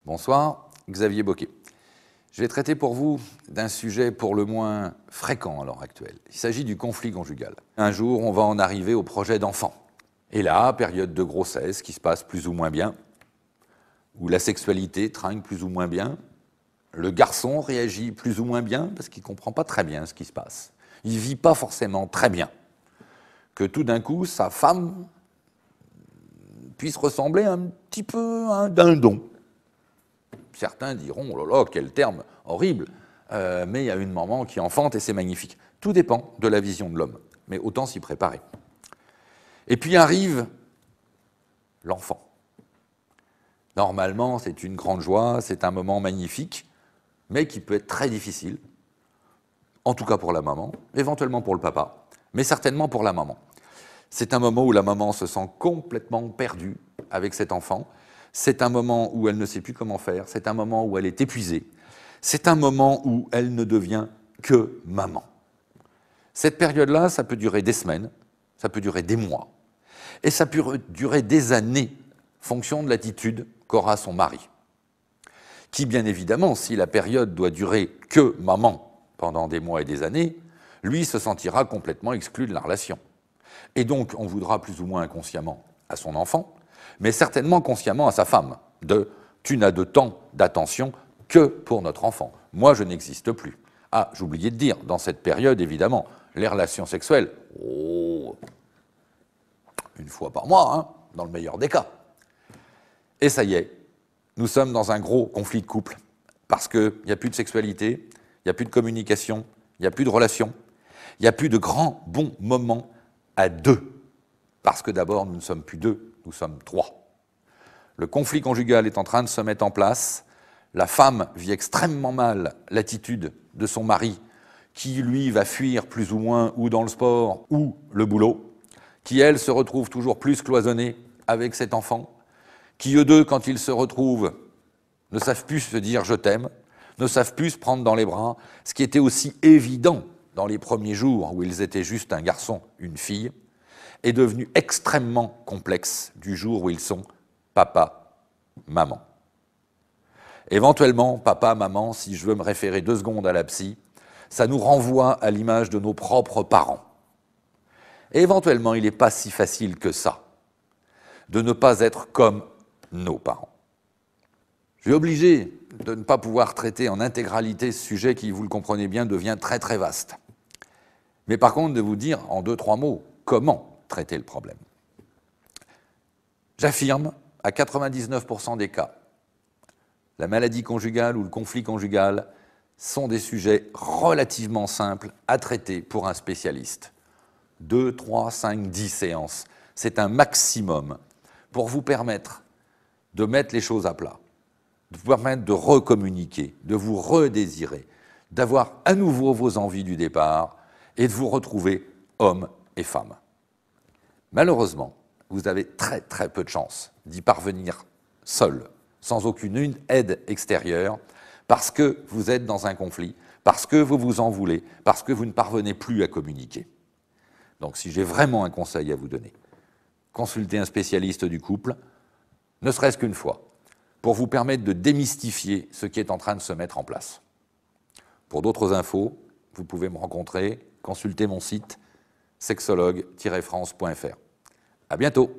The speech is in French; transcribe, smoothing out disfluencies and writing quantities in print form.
Bonsoir, Xavier Boquet. Je vais traiter pour vous d'un sujet pour le moins fréquent à l'heure actuelle. Il s'agit du conflit conjugal. Un jour, on va en arriver au projet d'enfant. Et là, période de grossesse qui se passe plus ou moins bien, où la sexualité trinque plus ou moins bien, le garçon réagit plus ou moins bien parce qu'il ne comprend pas très bien ce qui se passe. Il ne vit pas forcément très bien. Que tout d'un coup, sa femme puisse ressembler un petit peu à un dindon. Certains diront, oh là là, quel terme horrible, mais il y a une maman qui enfante et c'est magnifique. Tout dépend de la vision de l'homme, mais autant s'y préparer. Et puis arrive l'enfant. Normalement, c'est une grande joie, c'est un moment magnifique, mais qui peut être très difficile, en tout cas pour la maman, éventuellement pour le papa, mais certainement pour la maman. C'est un moment où la maman se sent complètement perdue avec cet enfant. C'est un moment où elle ne sait plus comment faire, c'est un moment où elle est épuisée, c'est un moment où elle ne devient que maman. Cette période-là, ça peut durer des semaines, ça peut durer des mois, et ça peut durer des années, fonction de l'attitude qu'aura son mari. Qui, bien évidemment, si la période doit durer que maman pendant des mois et des années, lui se sentira complètement exclu de la relation. Et donc, on voudra plus ou moins inconsciemment à son enfant, mais certainement consciemment à sa femme, tu n'as de temps d'attention que pour notre enfant. Moi, je n'existe plus. Ah, j'oubliais de dire, dans cette période, évidemment, les relations sexuelles, une fois par mois, hein, dans le meilleur des cas. Et ça y est, nous sommes dans un gros conflit de couple, parce qu'il n'y a plus de sexualité, il n'y a plus de communication, il n'y a plus de relations, il n'y a plus de grands bons moments à deux. Parce que d'abord, nous ne sommes plus deux, nous sommes trois. Le conflit conjugal est en train de se mettre en place. La femme vit extrêmement mal l'attitude de son mari, qui lui va fuir plus ou moins ou dans le sport ou le boulot, qui elle se retrouve toujours plus cloisonnée avec cet enfant, qui eux deux, quand ils se retrouvent, ne savent plus se dire « je t'aime », ne savent plus se prendre dans les bras, ce qui était aussi évident dans les premiers jours où ils étaient juste un garçon, une fille, est devenu extrêmement complexe du jour où ils sont papa, maman. Éventuellement, papa, maman, si je veux me référer 2 secondes à la psy, ça nous renvoie à l'image de nos propres parents. Et éventuellement, il n'est pas si facile que ça de ne pas être comme nos parents. Je suis obligé de ne pas pouvoir traiter en intégralité ce sujet qui, vous le comprenez bien, devient très très vaste. Mais par contre, de vous dire en 2-3 mots comment traiter le problème. J'affirme, à 99% des cas, la maladie conjugale ou le conflit conjugal sont des sujets relativement simples à traiter pour un spécialiste. 2, 3, 5, 10 séances, c'est un maximum pour vous permettre de mettre les choses à plat, de vous permettre de recommuniquer, de vous redésirer, d'avoir à nouveau vos envies du départ et de vous retrouver homme et femme. Malheureusement, vous avez très très peu de chances d'y parvenir seul, sans aucune aide extérieure, parce que vous êtes dans un conflit, parce que vous vous en voulez, parce que vous ne parvenez plus à communiquer. Donc si j'ai vraiment un conseil à vous donner, consultez un spécialiste du couple, ne serait-ce qu'une fois, pour vous permettre de démystifier ce qui est en train de se mettre en place. Pour d'autres infos, vous pouvez me rencontrer, consulter mon site sexologue-france.fr. À bientôt.